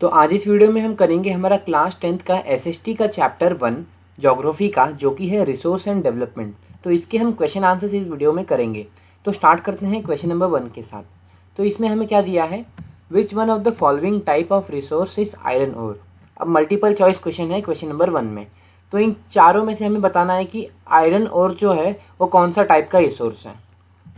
तो आज इस वीडियो में हम करेंगे हमारा क्लास 10th का एसएसटी का चैप्टर 1 ज्योग्राफी का, जो कि है रिसोर्स एंड डेवलपमेंट। तो इसके हम क्वेश्चन आंसर्स इस वीडियो में करेंगे। तो स्टार्ट करते हैं क्वेश्चन नंबर 1 के साथ। तो इसमें हमें क्या दिया है, which one of the following type of resource is iron ore. अब मल्टीपल चॉइस क्वेश्चन है क्वेश्चन नंबर 1 में। तो इन चारों में से हमें बताना है कि आयरन ओर जो है वो कौन सा टाइप का रिसोर्स है।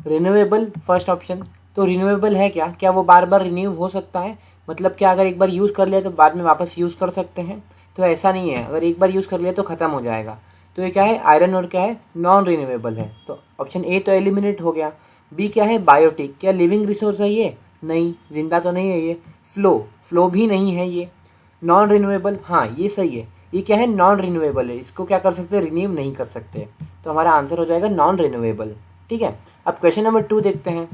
Renewable first option. तो रिन्यूएबल है क्या वो बार बार रिन्यू हो सकता है, मतलब क्या अगर एक बार यूज़ कर लिया तो बाद में वापस यूज़ कर सकते हैं? तो ऐसा नहीं है, अगर एक बार यूज़ कर लिया तो ख़त्म हो जाएगा। तो ये क्या है, आयरन और क्या है, नॉन रिन्यूएबल है। तो ऑप्शन ए तो एलिमिनेट हो गया। बी क्या है, बायोटिक। क्या लिविंग रिसोर्स है ये? नहीं, जिंदा तो नहीं है ये। फ्लो भी नहीं है ये। नॉन रिन्यूएबल, हाँ ये सही है। ये क्या है, नॉन रिन्यूएबल है, इसको क्या कर सकते, रिन्यू नहीं कर सकते। तो हमारा आंसर हो जाएगा नॉन रिन्यूएबल। ठीक है, अब क्वेश्चन नंबर 2 देखते हैं।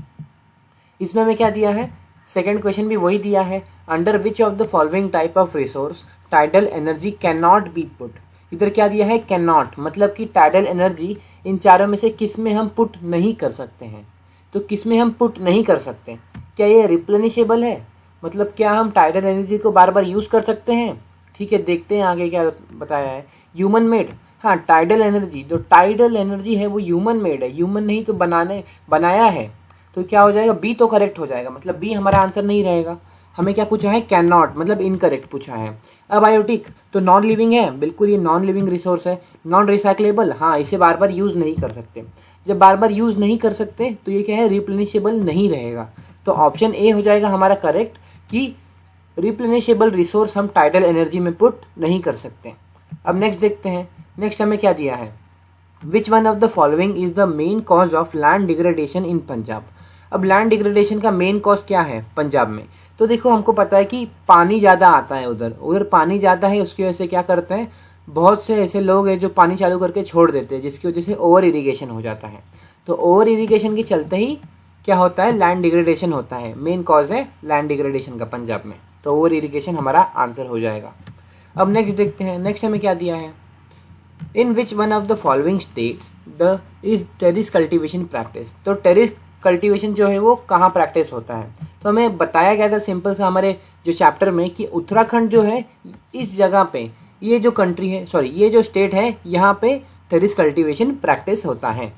इसमें हमें क्या दिया है, सेकेंड क्वेश्चन भी वही दिया है। Under which of the following type of resource tidal energy can not be put. इधर क्या दिया है, कैन नॉट, मतलब कि टाइडल एनर्जी इन चारों में से किस में हम पुट नहीं कर सकते हैं। तो किस में हम पुट नहीं कर सकते, क्या ये रिप्लेनिशेबल है, मतलब क्या हम टाइडल एनर्जी को बार बार यूज कर सकते हैं। ठीक है, देखते हैं आगे क्या बताया है। ह्यूमन मेड, हाँ टाइडल एनर्जी, जो टाइडल एनर्जी है वो ह्यूमन मेड है, ह्यूमन नहीं तो बनाया है। तो क्या हो जाएगा, बी तो करेक्ट हो जाएगा, मतलब बी हमारा आंसर नहीं रहेगा। हमें क्या पूछा है, कैन नॉट, मतलब इनकरेक्ट पूछा है। अबायोटिक तो नॉन लिविंग है, बिल्कुल ये नॉन लिविंग रिसोर्स है। नॉन रिसाइक्लेबल, हाँ इसे बार बार यूज नहीं कर सकते। जब बार बार यूज नहीं कर सकते तो ये क्या है, रिप्लेनिशेबल नहीं रहेगा। तो ऑप्शन ए हो जाएगा हमारा करेक्ट कि रिप्लेनिशेबल रिसोर्स हम टाइडल एनर्जी में पुट नहीं कर सकते। अब नेक्स्ट देखते हैं। नेक्स्ट हमें क्या दिया है, which one of the following is the main cause of land degradation इन पंजाब। अब लैंड डिग्रेडेशन का मेन कॉज क्या है पंजाब में। तो देखो हमको पता है कि पानी ज़्यादा आता है, उधर पानी ज़्यादा है, उसकी वजह से क्या करते हैं, बहुत से ऐसे लोग हैं जो पानी चालू करके छोड़ देते हैं, जिसकी वजह से ओवर इरिगेशन हो जाता है। तो ओवर इरिगेशन के चलते ही क्या होता है, लैंड डिग्रेडेशन होता है। मेन कॉज है लैंड डिग्रेडेशन का पंजाब में। तो ओवर इरिगेशन हमारा आंसर हो जाएगा। अब नेक्स्ट देखते हैं। नेक्स्ट हमें क्या दिया है, in which one of the following states the is terrace cultivation practice. तो टेरिस कल्टीवेशन जो है वो कहाँ प्रैक्टिस होता है। तो हमें बताया गया था सिंपल सा हमारे जो चैप्टर में कि उत्तराखंड जो है इस जगह पे, ये जो कंट्री है, सॉरी ये जो स्टेट है, यहाँ पे टेरिस कल्टीवेशन प्रैक्टिस होता है।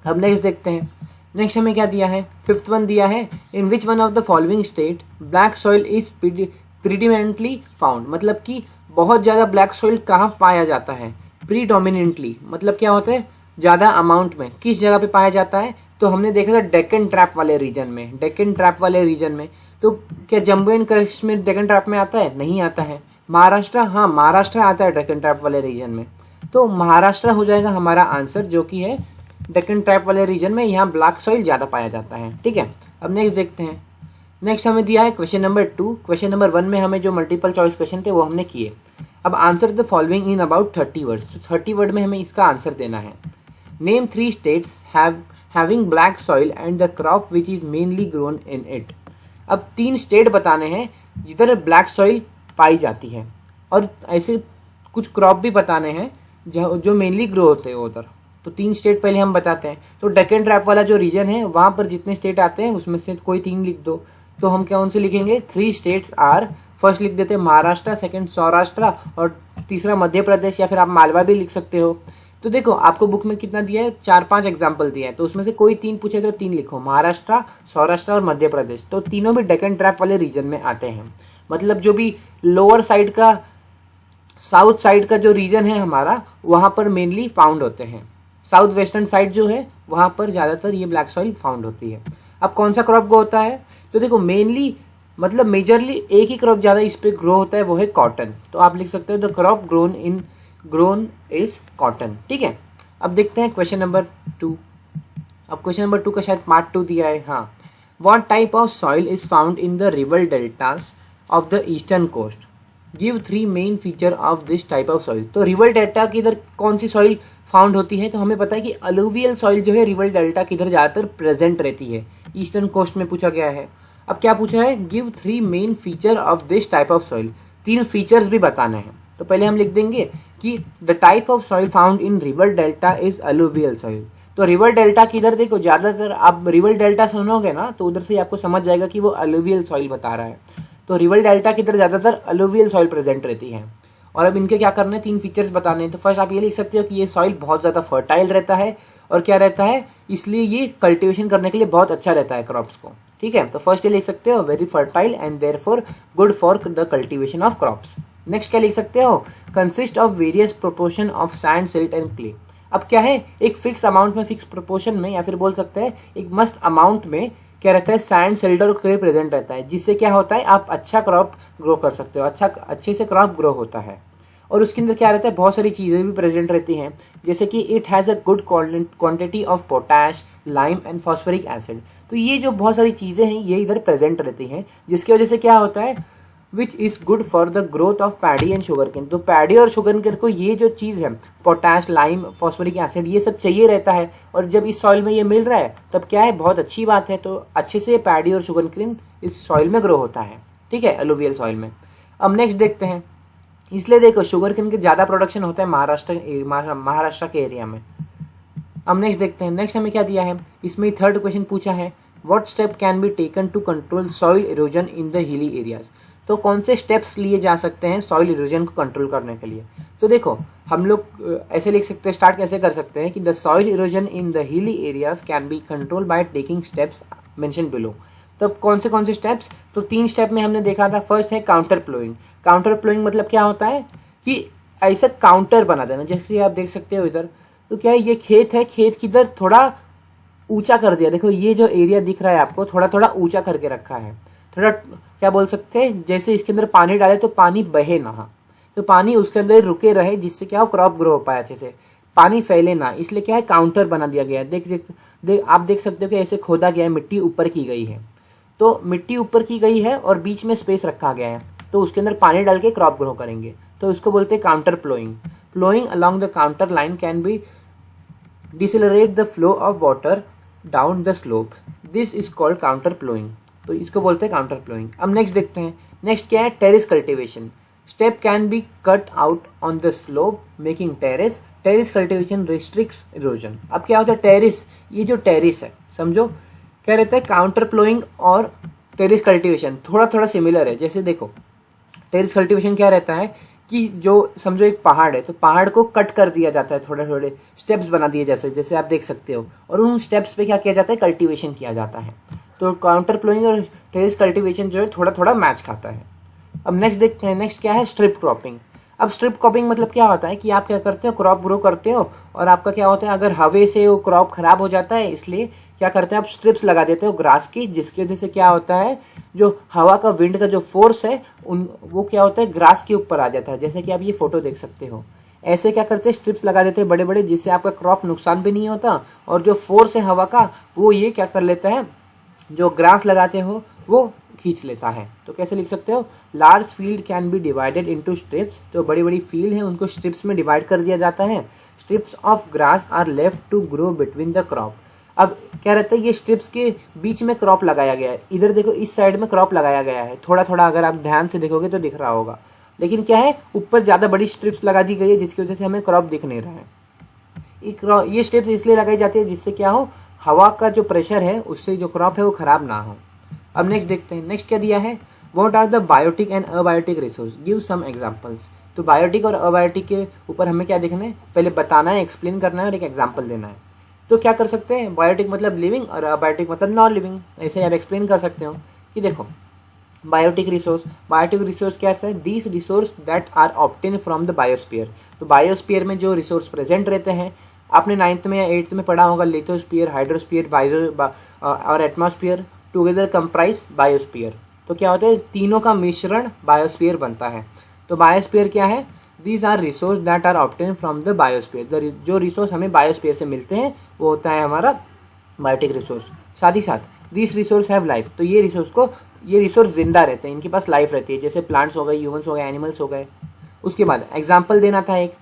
अब नेक्स्ट देखते हैं। नेक्स्ट हमें क्या दिया है, फिफ्थ वन दिया है, in which one of the following state black soil is predominantly found. मतलब कि बहुत ज़्यादा ब्लैक सॉइल कहाँ पाया जाता है, प्रीडोमिनेंटली मतलब क्या होता है, ज़्यादा अमाउंट में किस जगह पे पाया जाता है। तो हमने देखा था डेक्कन ट्रैप वाले रीजन में, डेक्कन ट्रैप वाले रीजन में। तो क्या जम्मू एंड कश्मीर डेक्कन ट्रैप में आता है? नहीं आता है। महाराष्ट्र, हाँ महाराष्ट्र आता है डेक्कन ट्रैप वाले रीजन में। तो महाराष्ट्र हो जाएगा हमारा आंसर, जो कि है डेक्कन ट्रैप वाले रीजन में, यहाँ ब्लैक सॉइल ज़्यादा पाया जाता है। ठीक है, अब नेक्स्ट देखते हैं। नेक्स्ट हमें दिया है क्वेश्चन नंबर 2। क्वेश्चन नंबर 1 में हमें जो मल्टीपल चॉइस क्वेश्चन थे वो हमने किए। अब answer the following in about 30 words. तो 30 वर्ड में हमें इसका आंसर देना है। Name 3 states having black soil and the crop which is mainly grown in it। अब 3 स्टेट बताने हैं जिधर ब्लैक सॉइल पाई जाती है, और ऐसे कुछ क्रॉप भी बताने हैं जो मेनली ग्रो होते हैं उधर। तो 3 स्टेट पहले हम बताते हैं। तो डेक्कन ट्रैप वाला जो रीजन है वहाँ पर जितने स्टेट आते हैं उसमें से कोई 3 लिख दो। तो हम क्या उनसे लिखेंगे, 3 स्टेट्स आर, फर्स्ट लिख देते हैं महाराष्ट्र, सेकेंड सौराष्ट्र, और तीसरा मध्य प्रदेश, या फिर आप मालवा भी लिख सकते हो। तो देखो आपको बुक में कितना दिया है, 4-5 एग्जाम्पल दिया है, तो उसमें से कोई 3 पूछेगा तो 3 लिखो, महाराष्ट्र, सौराष्ट्र और मध्य प्रदेश। तो तीनों भी डेक्कन ट्रैप वाले रीजन में आते हैं। मतलब जो भी लोअर साइड का, साउथ साइड का जो रीजन है हमारा, वहां पर मेनली फाउंड होते हैं। साउथ वेस्टर्न साइड जो है वहां पर ज्यादातर ये ब्लैक सॉइल फाउंड होती है। अब कौन सा क्रॉप ग्रो होता है, तो देखो मेनली मतलब मेजरली एक ही क्रॉप ज्यादा इस पे ग्रो होता है, वो है कॉटन। तो आप लिख सकते हो the crop grown is cotton. ठीक है, अब देखते हैं क्वेश्चन नंबर 2। अब क्वेश्चन नंबर 2 का शायद पार्ट 2 दिया है। हाँ, what type of soil is found in the river deltas of the eastern coast. Give 3 main feature of this type of soil. तो रिवर डेल्टा की इधर कौन सी सॉइल फाउंड होती है, तो हमें पता है कि अलुवियल सॉइल जो है रिवर डेल्टा की इधर ज्यादातर प्रेजेंट रहती है, ईस्टर्न कोस्ट में पूछा गया है। अब क्या पूछा है, give 3 main feature of this type of soil. 3 features भी बताने हैं। तो पहले हम लिख देंगे कि the type of soil found in river delta is alluvial soil. तो रिवर डेल्टा की इधर देखो, ज्यादातर आप रिवर डेल्टा सुनोगे ना तो उधर से आपको समझ जाएगा कि वो अलुवियल सॉइल बता रहा है। तो रिवर डेल्टा की तरह ज़्यादातर अलुवियल सॉइल प्रेजेंट रहती है। और अब इनके क्या करने हैं, 3 फीचर्स बताने हैं। तो फर्स्ट आप ये लिख सकते हो कि ये सॉइल बहुत ज़्यादा फर्टाइल रहता है और क्या रहता है, इसलिए ये कल्टिवेशन करने के लिए बहुत अच्छा रहता है क्रॉप्स को। ठीक है, तो फर्स्ट ये लिख सकते हो very fertile and therefore good for the cultivation of crops. Next क्या लिख सकते हो, consist of various proportion of sand, silt and clay. अब क्या है, एक फिक्स अमाउंट में, फिक्स प्रोपोर्शन में, या फिर बोल सकते हैं एक मस्त अमाउंट में क्या रहता है, सैंड, सिल्ट और क्ले प्रेजेंट रहता है, जिससे क्या होता है आप अच्छा क्रॉप ग्रो कर सकते हो, अच्छे से क्रॉप ग्रो होता है। और उसके अंदर क्या रहता है, बहुत सारी चीज़ें भी प्रेजेंट रहती हैं, जैसे कि it has a good quantity of potash, lime and phosphoric acid. तो ये जो बहुत सारी चीज़ें हैं ये इधर प्रेजेंट रहती हैं, जिसकी वजह से क्या होता है, which is good for the growth of paddy and sugarcane. तो पैडी और शुगर केन को ये जो चीज़ है, पोटैश, लाइम, फॉस्फोरिक एसिड, ये सब चाहिए रहता है, और जब इस सॉइल में ये मिल रहा है तब क्या है, बहुत अच्छी बात है। तो अच्छे से पैडी और शुगर केन इस सॉइल में ग्रो होता है। ठीक है, अलुवियल सॉइल में। अब नेक्स्ट देखते हैं, इसलिए देखो शुगर केन के ज़्यादा प्रोडक्शन होता है महाराष्ट्र के एरिया में। अब नेक्स्ट देखते हैं, नेक्स्ट हमें क्या दिया है, इसमें थर्ड क्वेश्चन पूछा है, what step can be taken to control soil erosion in the hilly areas. तो कौन से स्टेप्स लिए जा सकते हैं सॉइल इरोजन को कंट्रोल करने के लिए। तो देखो हम लोग ऐसे लिख सकते हैं, स्टार्ट कैसे कर सकते हैं कि the soil erosion in the hilly areas can be control by taking steps mention below. तो कौन से स्टेप्स, तो 3 स्टेप में हमने देखा था। फर्स्ट है काउंटर प्लोइंग। काउंटर प्लोइंग मतलब क्या होता है कि ऐसा काउंटर बना देना, जैसे आप देख सकते हो इधर, तो क्या है, ये खेत है, खेत की इधर थोड़ा ऊंचा कर दिया। देखो ये जो एरिया दिख रहा है आपको, थोड़ा थोड़ा ऊंचा करके रखा है, थोड़ा क्या बोल सकते हैं, जैसे इसके अंदर पानी डाले तो पानी बहे ना, तो पानी उसके अंदर रुके रहे, जिससे क्या हो, क्रॉप ग्रो हो पाए अच्छे से, पानी फैले ना, इसलिए क्या है काउंटर बना दिया गया है। आप देख सकते हो कि ऐसे खोदा गया है, मिट्टी ऊपर की गई है, तो मिट्टी ऊपर की गई है और बीच में स्पेस रखा गया है, तो उसके अंदर पानी डाल के क्रॉप ग्रो करेंगे, तो इसको बोलते हैं contour ploughing. Ploughing along the contour line can be decelerate the flow of water down the slope, this is called contour ploughing. तो इसको बोलते हैं काउंटर प्लोइंग। अब नेक्स्ट देखते हैं, नेक्स्ट क्या है, terrace cultivation. Step can B cut out on the slope making terrace, terrace cultivation restricts erosion. अब क्या होता है टेरेस, ये जो टेरेस है समझो क्या रहता है, काउंटर प्लोइंग और टेरेस कल्टिवेशन थोड़ा थोड़ा सिमिलर है। जैसे देखो टेरेस कल्टिवेशन क्या रहता है कि जो समझो एक पहाड़ है, तो पहाड़ को कट कर दिया जाता है, थोड़े थोड़े स्टेप्स बना दिए जैसे आप देख सकते हो, और उन स्टेप्स पे क्या किया जाता है, कल्टिवेशन किया जाता है। तो काउंटर प्लोइंग और टेरेस कल्टिवेशन जो है थोड़ा थोड़ा मैच खाता है। अब नेक्स्ट देखते हैं, नेक्स्ट क्या है, स्ट्रिप क्रॉपिंग। अब स्ट्रिप क्रॉपिंग मतलब क्या होता है कि आप क्या करते हो, क्रॉप ग्रो करते हो, और आपका क्या होता है, अगर हवा से वो क्रॉप खराब हो जाता है, इसलिए क्या करते हैं आप स्ट्रिप्स लगा देते हो ग्रास की, जिसकी वजह से क्या होता है, जो हवा का, विंड का जो फोर्स है वो क्या होता है, ग्रास के ऊपर आ जाता है। जैसे कि आप ये फोटो देख सकते हो, ऐसे क्या करते हैं, स्ट्रिप्स लगा देते हैं बड़े बड़े, जिससे आपका क्रॉप नुकसान भी नहीं होता, और जो फोर्स है हवा का वो ये क्या कर लेता है, जो ग्रास लगाते हो वो खींच लेता है। तो कैसे लिख सकते हो, large field can be divided into strips. तो बड़ी बड़ी फील्ड है उनको स्ट्रिप्स में डिवाइड कर दिया जाता है। Strips of grass are left to grow between the crop. अब क्या रहता है, ये स्ट्रिप्स के बीच में क्रॉप लगाया गया है, इधर देखो इस साइड में क्रॉप लगाया गया है, थोड़ा थोड़ा अगर आप ध्यान से देखोगे तो दिख रहा होगा, लेकिन क्या है ऊपर ज्यादा बड़ी स्ट्रिप्स लगा दी गई है, जिसकी वजह से हमें क्रॉप दिख नहीं रहा है। ये स्ट्रिप्स इसलिए लगाई जाती है जिससे क्या हो, हवा का जो प्रेशर है उससे जो क्रॉप है वो खराब ना हो। अब नेक्स्ट देखते हैं, नेक्स्ट क्या दिया है, what are the biotic and abiotic resource, give some examples. तो बायोटिक और अबायोटिक के ऊपर हमें क्या देखना है, पहले बताना है, एक्सप्लेन करना है और एक एग्जांपल देना है। तो क्या कर सकते हैं, बायोटिक मतलब लिविंग और अबायोटिक मतलब नॉन लिविंग। ऐसे आप एक्सप्लेन कर सकते हो कि देखो बायोटिक रिसोर्स क्या है, these resource that are obtain from the biosphere. तो बायोस्फीयर में जो रिसोर्स प्रेजेंट रहते हैं, आपने 9th में या 8th में पढ़ा होगा, लिथोस्फीयर, हाइड्रोस्फीयर और एटमॉस्फेयर टुगेदर कंप्राइज बायोस्फीयर। तो क्या होता है, तीनों का मिश्रण बायोस्फीयर बनता है। तो बायोस्फीयर क्या है, these are resource that are obtain from the biosphere. जो रिसोर्स हमें बायोस्फीयर से मिलते हैं वो होता है हमारा बायोटिक रिसोर्स। साथ ही साथ दिस रिसोर्स हैव लाइफ। तो ये रिसोर्स जिंदा रहते हैं, इनके पास लाइफ रहती है, जैसे प्लांट्स हो गए, ह्यूमंस हो गए, एनिमल्स हो गए। उसके बाद एग्जाम्पल देना था एक,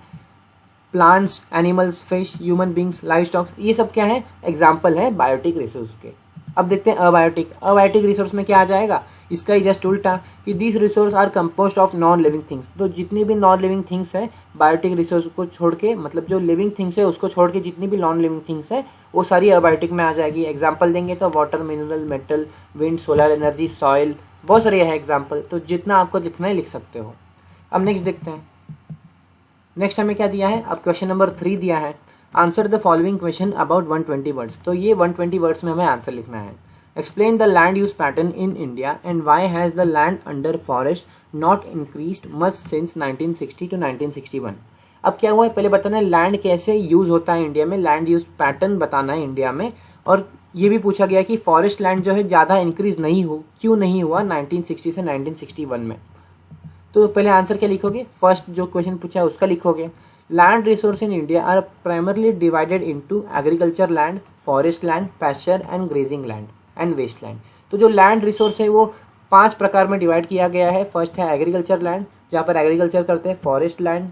plants, animals, fish, human beings, live stocks, ये सब क्या है, एग्जाम्पल है बायोटिक रिसोर्स के। अब देखते हैं अबायोटिक रिसोर्स में क्या आ जाएगा, इसका ही जस्ट उल्टा कि this resource are compost of non living things. तो जितनी भी नॉन लिविंग थिंग्स है बायोटिक रिसोर्स को छोड़ के, मतलब जो लिविंग थिंग्स है उसको छोड़ के जितनी भी नॉन लिविंग थिंग्स है वो सारी अबायोटिक में आ जाएगी। एग्जाम्पल देंगे तो water, mineral, metal, wind, solar energy, soil, बहुत सारे है एग्जाम्पल, तो जितना आपको लिखना है लिख सकते हो। अब नेक्स्ट देखते हैं। नेक्स्ट हमें क्या दिया है, अब क्वेश्चन नंबर 3 दिया है, answer the following question about 120 words. तो ये 120 वर्ड्स में हमें आंसर लिखना है। Explain the land use pattern in India and why has the land under forest not increased much since 1960 to 1961। अब क्या हुआ है, पहले बताना है लैंड कैसे यूज होता है इंडिया में, लैंड यूज पैटर्न बताना है इंडिया में, और ये भी पूछा गया कि फॉरेस्ट लैंड जो है ज़्यादा इंक्रीज क्यों नहीं हुआ 1960 से 1961 में। तो पहले आंसर क्या लिखोगे, फर्स्ट जो क्वेश्चन पूछा है उसका लिखोगे। Land resource in India are primarily divided into agriculture land, forest land, pasture and grazing land and waste land. तो जो लैंड रिसोर्स है वो 5 प्रकार में डिवाइड किया गया है। फर्स्ट है एग्रीकल्चर लैंड, जहाँ पर एग्रीकल्चर करते हैं, forest land,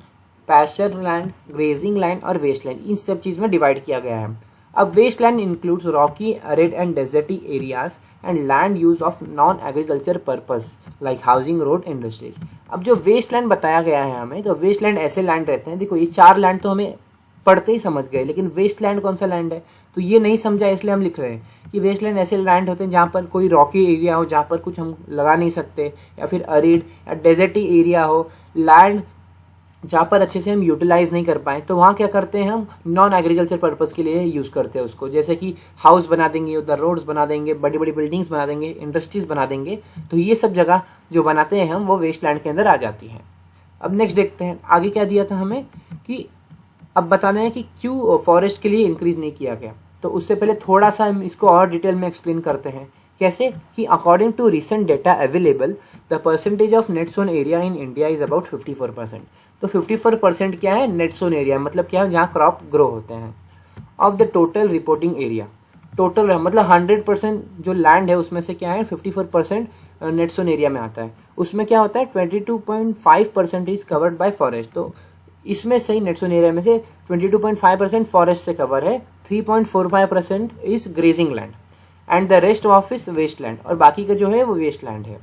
pasture land, grazing land और वेस्ट लैंड, इन सब चीज़ में डिवाइड किया गया है। अब waste land includes rocky, arid and deserty areas and land use of non agriculture purpose like housing, road, industries. अब जो वेस्ट लैंड बताया गया है हमें, तो वेस्ट लैंड ऐसे लैंड रहते हैं, देखो ये 4 लैंड तो हमें पढ़ते ही समझ गए, लेकिन वेस्ट लैंड कौन सा लैंड है तो ये नहीं समझा, इसलिए हम लिख रहे हैं कि वेस्ट लैंड ऐसे लैंड होते हैं जहाँ पर कोई रॉकी एरिया हो, जहाँ पर कुछ हम लगा नहीं सकते, या फिर अरिड या डेजर्टी एरिया हो, लैंड जहाँ पर अच्छे से हम यूटिलाइज नहीं कर पाए, तो वहाँ क्या करते हैं हम नॉन एग्रीकल्चर पर्पस के लिए यूज़ करते हैं उसको, जैसे कि हाउस बना देंगे, उधर रोड्स बना देंगे, बड़ी बड़ी बिल्डिंग्स बना देंगे, इंडस्ट्रीज बना देंगे, तो ये सब जगह जो बनाते हैं हम वो वेस्ट लैंड के अंदर आ जाती हैं। अब नेक्स्ट देखते हैं आगे क्या दिया था हमें, कि अब बताना है कि क्यों फॉरेस्ट के लिए इंक्रीज नहीं किया गया। तो उससे पहले थोड़ा सा हम इसको और डिटेल में एक्सप्लेन करते हैं। कैसे कि according to recent data available the percentage of net sown area in India is about 54%। तो 54% क्या है, नेट सोन एरिया मतलब क्या है, जहाँ क्रॉप ग्रो होते हैं, of the total reporting area. Total मतलब 100% जो लैंड है उसमें से क्या है 54% नेट सोन एरिया में आता है। उसमें क्या होता है 22.5% इज कवर्ड बाय फॉरेस्ट। तो इसमें सही नेट सोन एरिया में से 22.5% फॉरेस्ट से कवर है, 3.45% is grazing land and the rest of is waste land, और बाकी का जो है वो वेस्ट लैंड है।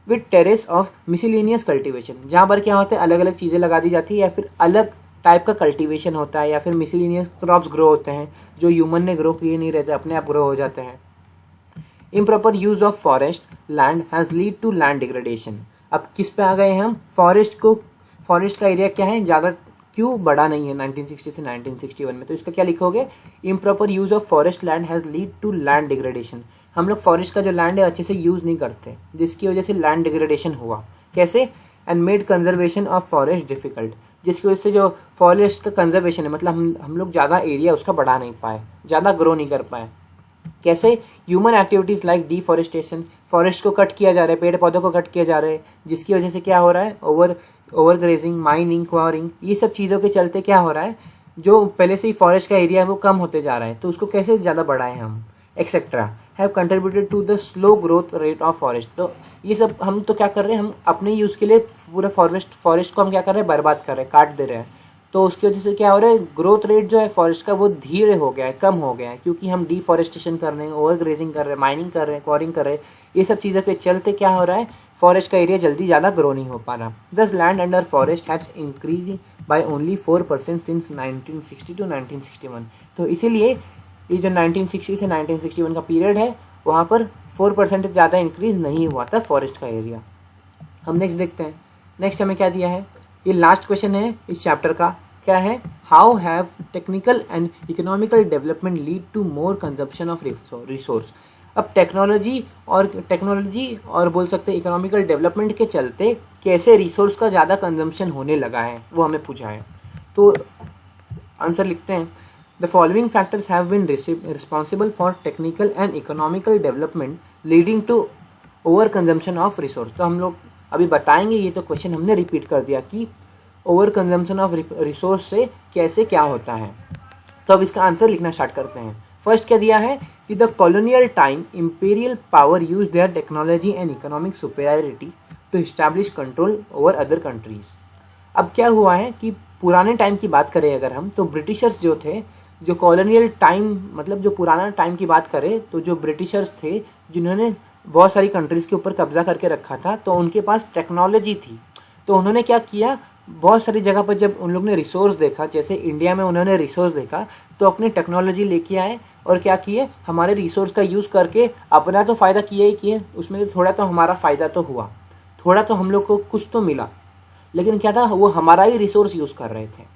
With terrace of miscellaneous cultivation, जहाँ पर क्या होता है अलग अलग चीज़ें लगा दी जाती है, या फिर अलग टाइप का कल्टीवेशन होता है, या फिर मिसलेनियस क्रॉप्स ग्रो होते हैं जो ह्यूमन ने ग्रो किए नहीं रहते, अपने आप ग्रो हो जाते हैं। Improper use of forest land has lead to land degradation. अब किस पे आ गए हम, फॉरेस्ट का एरिया क्या है ज़्यादा क्यों बढ़ा नहीं है 1960 से 1961 में, तो इसका क्या लिखोगे, improper use of forest land has lead to land degradation. हम लोग फॉरेस्ट का जो लैंड है अच्छे से यूज़ नहीं करते, जिसकी वजह से लैंड डिग्रेडेशन हुआ। कैसे, and made conservation of forest difficult, जिसकी वजह से जो फॉरेस्ट का कंजर्वेशन है मतलब हम लोग ज़्यादा एरिया उसका बढ़ा नहीं पाए, ज़्यादा ग्रो नहीं कर पाए। कैसे, human activities like deforestation, forest को कट किया जा रहा है, पेड़ पौधों को कट किया जा रहा है, जिसकी वजह से क्या हो रहा है, ओवर ग्रेजिंग, माइनिंग, क्वारिंग, ये सब चीज़ों के चलते क्या हो रहा है, जो पहले से ही फॉरेस्ट का एरिया है वो कम होते जा रहा है, तो उसको कैसे ज़्यादा बढ़ाएं हम, etcetera have contributed to the slow growth rate of forest. तो ये सब हम तो क्या कर रहे हैं, हम अपने यूज़ के लिए पूरा फॉरेस्ट को हम क्या कर रहे हैं, बर्बाद कर रहे हैं, काट दे रहे हैं। तो उसकी वजह से क्या हो रहा है, ग्रोथ रेट जो है फॉरेस्ट का वो धीरे हो गया है, कम हो गया है, क्योंकि हम डिफॉरेस्टेशन कर रहे हैं, ओवर ग्रेजिंग कर रहे हैं, माइनिंग कर रहे हैं, क्वारिंग कर रहे हैं, ये सब चीज़ों के चलते क्या हो रहा है, फॉरेस्ट का एरिया जल्दी ज़्यादा ग्रो नहीं हो पा रहा। Thus land under forest has increase by only 4% since 1960 to 1961। तो इसीलिए ये जो 1960 से 1961 का पीरियड है वहाँ पर 4% ज़्यादा इंक्रीज नहीं हुआ था फॉरेस्ट का एरिया। हम नेक्स्ट देखते हैं, नेक्स्ट हमें क्या दिया है, ये लास्ट क्वेश्चन है इस चैप्टर का, क्या है, how have technical and economical development lead to more consumption of resource. अब टेक्नोलॉजी और बोल सकते हैं इकोनॉमिकल डेवलपमेंट के चलते कैसे रिसोर्स का ज़्यादा कंजम्पशन होने लगा है वो हमें पूछा है। तो आंसर लिखते हैं, the following factors have been responsible for technical and economical development leading to over consumption of resource. तो हम लोग अभी बताएंगे, ये तो क्वेश्चन हमने रिपीट कर दिया कि ओवर कंजम्पशन ऑफ रिसोर्स से कैसे क्या होता है। तो अब इसका आंसर लिखना स्टार्ट करते हैं। फर्स्ट क्या दिया है कि the colonial time imperial power use their technology and economic superiority to establish control over other countries. अब क्या हुआ है कि पुराने टाइम की बात करें अगर हम, तो ब्रिटिशर्स जो थे, जो कॉलोनियल टाइम मतलब जो पुराना टाइम की बात करें, तो जो ब्रिटिशर्स थे जिन्होंने बहुत सारी कंट्रीज़ के ऊपर कब्जा करके रखा था, तो उनके पास टेक्नोलॉजी थी। तो उन्होंने क्या किया, बहुत सारी जगह पर जब उन लोग ने रिसोर्स देखा, जैसे इंडिया में उन्होंने रिसोर्स देखा, तो अपनी टेक्नोलॉजी लेके आए और क्या किए, हमारे रिसोर्स का यूज़ करके अपना तो फ़ायदा किए ही किए, उसमें थोड़ा तो हमारा फ़ायदा तो हुआ, थोड़ा तो हम लोग को कुछ तो मिला, लेकिन क्या था, वो हमारा ही रिसोर्स यूज़ कर रहे थे।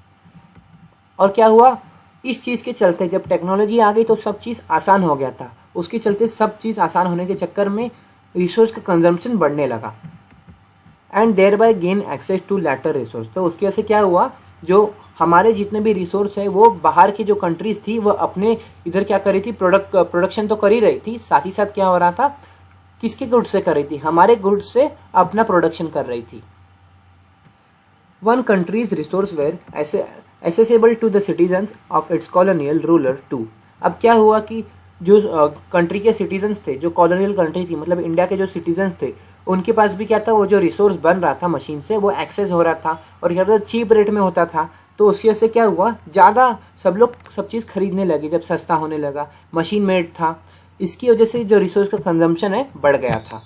और क्या हुआ, इस चीज़ के चलते जब टेक्नोलॉजी आ गई तो सब चीज़ आसान हो गया था, उसके चलते सब चीज़ आसान होने के चक्कर में रिसोर्स का कंजम्पशन बढ़ने लगा and thereby gain access to latter resource. तो उसकी वजह से क्या हुआ, जो हमारे जितने भी रिसोर्स है वो बाहर की जो कंट्रीज थी वो अपने इधर क्या कर रही थी, प्रोडक्शन तो कर ही रही थी, साथ ही साथ क्या हो रहा था, किसके गुड्स से कर रही थी, हमारे गुड्स से अपना प्रोडक्शन कर रही थी। One countries resource were accessible to the citizens of its colonial ruler too। अब क्या हुआ कि जो कंट्री के सिटीजन्स थे, जो कॉलोनियल कंट्री थी, मतलब इंडिया के जो सिटीजन्स थे, उनके पास भी क्या था, वो जो रिसोर्स बन रहा था मशीन से वो एक्सेस हो रहा था और क्या था, चीप रेट में होता था। तो उसकी वजह से क्या हुआ, ज़्यादा सब लोग सब चीज़ खरीदने लगे, जब सस्ता होने लगा, मशीन मेड था, इसकी वजह से जो रिसोर्स का कंजम्पशन है बढ़ गया था।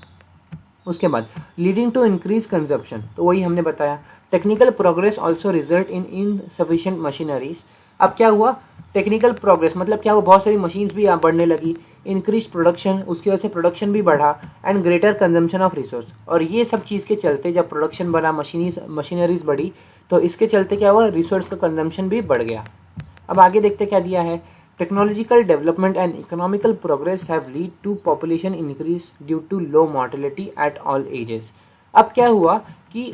उसके बाद लीडिंग टू इंक्रीज कंजप्शन, तो वही हमने बताया। Technical progress also result in insufficient machineries. अब क्या हुआ, टेक्निकल प्रोग्रेस मतलब क्या हुआ, बहुत सारी मशीन्स भी बढ़ने लगी, इंक्रीज प्रोडक्शन, उसकी वजह से प्रोडक्शन भी बढ़ा and greater consumption of resource. और ये सब चीज़ के चलते जब प्रोडक्शन बढ़ा, मशीनरीज बढ़ी, तो इसके चलते क्या हुआ, रिसोर्स का कंजम्पशन भी बढ़ गया। अब आगे देखते क्या दिया है, technological development and economical progress have lead to population increase due to low mortality at all ages. अब क्या हुआ कि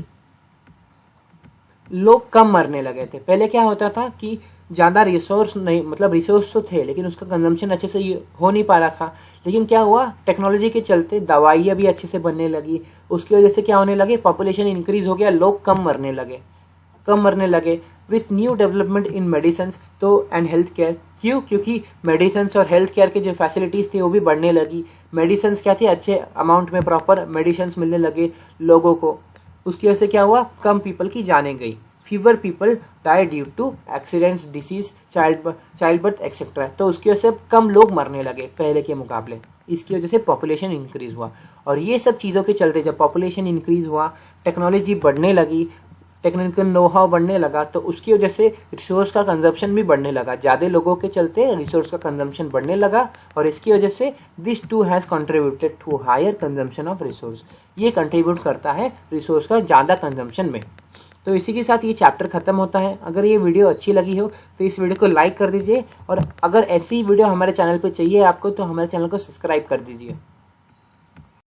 लोग कम मरने लगे थे। पहले क्या होता था कि ज़्यादा रिसोर्स नहीं, मतलब रिसोर्स तो थे लेकिन उसका कंजम्पशन अच्छे से हो नहीं पा रहा था। लेकिन क्या हुआ, टेक्नोलॉजी के चलते दवाइयाँ भी अच्छे से बनने लगी, उसकी वजह से क्या होने लगे, पॉपुलेशन इंक्रीज हो गया, लोग कम मरने लगे with new development in medicine तो एंड हेल्थ केयर। क्यों, क्योंकि मेडिसिन और हेल्थ केयर की जो फैसिलिटीज़ थी वो भी बढ़ने लगी। मेडिसिन क्या थी, अच्छे अमाउंट में प्रॉपर मेडिसिन मिलने लगे लोगों को, उसकी वजह से क्या हुआ, कम पीपल की जाने गई। Fewer people die due to accidents, disease, child birth etcetera. तो उसकी वजह से कम लोग मरने लगे पहले के मुकाबले, इसकी वजह से पॉपुलेशन इंक्रीज हुआ। और ये सब चीज़ों के चलते जब पॉपुलेशन इंक्रीज हुआ, टेक्नोलॉजी बढ़ने लगी, टेक्निकल नो हाउ बढ़ने लगा, तो उसकी वजह से रिसोर्स का कंजम्पशन भी बढ़ने लगा। ज़्यादा लोगों के चलते रिसोर्स का कंजम्पशन बढ़ने लगा और इसकी वजह से this too has contributed to higher consumption of resource. ये कंट्रीब्यूट करता है रिसोर्स का ज़्यादा कंजम्पशन में। तो इसी के साथ ये चैप्टर खत्म होता है। अगर ये वीडियो अच्छी लगी हो तो इस वीडियो को लाइक कर दीजिए और अगर ऐसी वीडियो हमारे चैनल पर चाहिए आपको तो हमारे चैनल को सब्सक्राइब कर दीजिए।